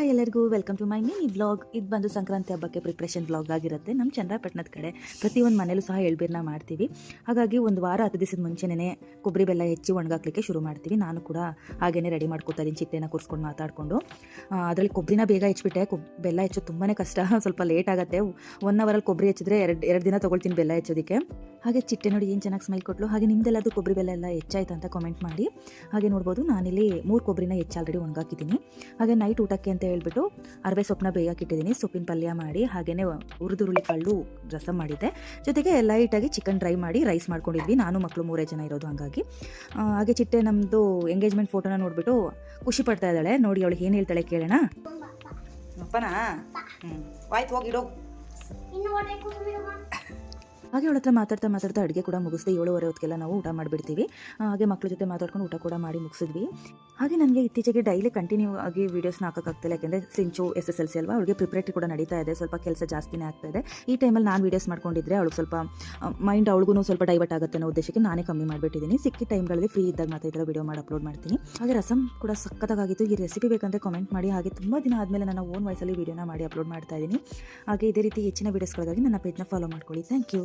Hi ಎಲ್ಲರಿಗೂ welcome to my mini vlog. ಇದು ಬಂದು ಸಂಕ್ರಾಂತಿ ಹಬ್ಬಕ್ಕೆ ಪ್ರಿಪ್ರೇಷನ್ ವ್ಲಾಗ್ ಆಗಿರುತ್ತೆ. ನಮ್ಮ ಚನ್ನರಾಯಪಟ್ಟಣದ ಕಡೆ ಪ್ರತಿಯೊಂದು ಮನೇಲೂ ಸಹ ಎಳ್ಬೀರನ್ನ ಮಾಡ್ತೀವಿ. ಹಾಗಾಗಿ ಒಂದು ವಾರ 10 ದಿವಸದ ಮುಂಚೆನೇ ಕೊಬ್ಬರಿ ಬೆಲ್ಲ ಹೆಚ್ಚಿ ಒಣಗಾಕ್ಲಿಕ್ಕೆ ಶುರು ಮಾಡ್ತೀವಿ. ನಾನು ಕೂಡ ಹಾಗೇ ರೆಡಿ ಮಾಡ್ಕೊತಾ ಇದ್ದೀನಿ, ಚಿಟ್ಟೆನ ಕೂರಿಸ್ಕೊಂಡು ಮಾತಾಡಿಕೊಂಡು. ಅದರಲ್ಲಿ ಕೊಬ್ಬರಿನ ಬೇಗ ಹೆಚ್ಚಿಬಿಟ್ಟೆ. ಬೆಲ್ಲ ಹೆಚ್ಚೋದು ತುಂಬಾ ಕಷ್ಟ, ಸ್ವಲ್ಪ ಲೇಟ್ ಆಗುತ್ತೆ. 1 ಅವರಲ್ಲಿ ಕೊಬ್ಬರಿ ಹೆಚ್ಚಿದ್ರೆ ಎರಡು ದಿನ ತೊಗೊಳ್ತೀನಿ ಬೆಲ್ಲ ಹೆಚ್ಚೋದಕ್ಕೆ. ಹಾಗೆ ಚಿಟ್ಟೆ ನೋಡಿ ಏನು ಚೆನ್ನಾಗಿ ಸ್ಮೈಲ್ ಕೊಟ್ಟಲು. ಹಾಗೆ ನಿಮ್ದೆಲ್ಲದು ಕೊಬ್ಬರಿ ಬೆಲ್ಲ ಎಲ್ಲ ಹೆಚ್ಚಾಯ್ತು ಅಂತ ಕಾಮೆಂಟ್ ಮಾಡಿ. ಹಾಗೆ ನೋಡ್ಬೋದು, ನಾನಿಲ್ಲಿ 3 ಕೊಬ್ಬರಿನ ಹೆಚ್ಚು ಆಲ್ರೆಡಿ ಒಣಗಾಕಿದ್ದೀನಿ. ಹಾಗೆ ನೈಟ್ ಊಟಕ್ಕೆ ಅಂತ ಹೇಳ್ಬಿಟ್ಟು ಅರವೆ ಸೊಪ್ಪನ್ನ ಬೇಯಕ್ಕಿಟ್ಟಿದ್ದೀನಿ. ಸೊಪ್ಪಿನ ಪಲ್ಯ ಮಾಡಿ, ಹಾಗೆಯೇ ಹುರುಳಿ ಕಾಳು ರಸಂ ಮಾಡಿದ್ದೆ. ಜೊತೆಗೆ ಲೈಟಾಗಿ ಚಿಕನ್ ಡ್ರೈ ಮಾಡಿ ರೈಸ್ ಮಾಡ್ಕೊಂಡಿದ್ವಿ. ನಾನು ಮಕ್ಕಳು 3 ಜನ ಇರೋದು ಹಾಗಾಗಿ. ಹಾಗೆ ಚಿಟ್ಟೆ ನಮ್ಮದು ಎಂಗೇಜ್ಮೆಂಟ್ ಫೋಟೋನ ನೋಡಿಬಿಟ್ಟು ಖುಷಿ ಪಡ್ತಾ ಇದ್ದಾಳೆ. ನೋಡಿ ಅವಳು ಏನು ಹೇಳ್ತಾಳೆ ಕೇಳೋಣ. ಅಪ್ಪನಾ? ಆಯ್ತು, ಹೋಗಿಡೋ. ಹಾಗೆ ಅವಳ ಹತ್ರ ಮಾತಾಡ್ತಾ ಅಡುಗೆ ಕೂಡ ಮುಗಿಸ್ದೆ. 7:30 ಹೊತ್ತಿಗೆಲ್ಲ ನಾವು ಊಟ ಮಾಡಿಬಿಡ್ತೀವಿ. ಹಾಗೆ ಮಕ್ಕಳ ಜೊತೆ ಮಾತಾಡ್ಕೊಂಡು ಊಟ ಕೂಡ ಮಾಡಿ ಮುಗಿಸಿದ್ವಿ. ಹಾಗೆ ನನಗೆ ಇತ್ತೀಚೆಗೆ ಡೈಲಿ ಕಂಟಿನ್ಯೂ ಆಗಿ ವೀಡಿಯೋಸ್ನ ಹಾಕೋಕ್ಕಾಗ್ತಿಲ್ಲ, ಯಾಕೆಂದರೆ ಸಿಂಚು SSLC ಅಲ್ವಾ, ಅವಳಿಗೆ ಪ್ರಿಪ್ರೇಟರಿ ಕೂಡ ನಡೀತಾ ಇದೆ. ಸ್ವಲ್ಪ ಕೆಲಸ ಜಾಸ್ತಿನೇ ಆಗ್ತಾ ಇದೆ. ಈ ಟೈಮಲ್ಲಿ ನಾನು ವೀಡಿಯೋಸ್ ಮಾಡ್ಕೊಂಡಿದ್ರೆ ಅವಳು ಸ್ವಲ್ಪ ಮೈಂಡ್ ಅವಳಿಗೂ ಸ್ವಲ್ಪ ಡೈವರ್ಟ್ ಆಗುತ್ತೆ ಅನ್ನೋ ಉದ್ದೇಶಕ್ಕೆ ನಾನೇ ಕಮ್ಮಿ ಮಾಡಿಬಿಟ್ಟಿದ್ದೀನಿ. ಸಿಕ್ಕಿ ಟೈಮ್ಗಳಲ್ಲಿ ಫ್ರೀ ಇದ್ದಾಗ ಮಾತ್ರ ಈ ಥರ ವೀಡಿಯೋ ಮಾಡಿ ಅಪ್ಲೋಡ್ ಮಾಡ್ತೀನಿ. ಹಾಗೆ ರಸಂ ಕೂಡ ಸಕ್ಕತ್ತಾಗಿತ್ತು. ಈ ರೆಸಿಪಿ ಬೇಕಂದರೆ ಕಾಮೆಂಟ್ ಮಾಡಿ. ಹಾಗೆ ತುಂಬ ದಿನ ಆದಮೇಲೆ ನನ್ನ ಓನ್ ವಾಯ್ಸಲ್ಲಿ ವೀಡಿಯೋನ ಮಾಡಿ ಅಪ್ಲೋಡ್ ಮಾಡ್ತಾ ಇದ್ದೀನಿ. ಹಾಗೆ ಇದೇ ರೀತಿ ಹೆಚ್ಚಿನ ವೀಡಿಯೋಸ್ಗಳಿಗಾಗಿ ನನ್ನ ಪೇಜ್ನ ಫಾಲೋ ಮಾಡ್ಕೊಳ್ಳಿ. Thank you.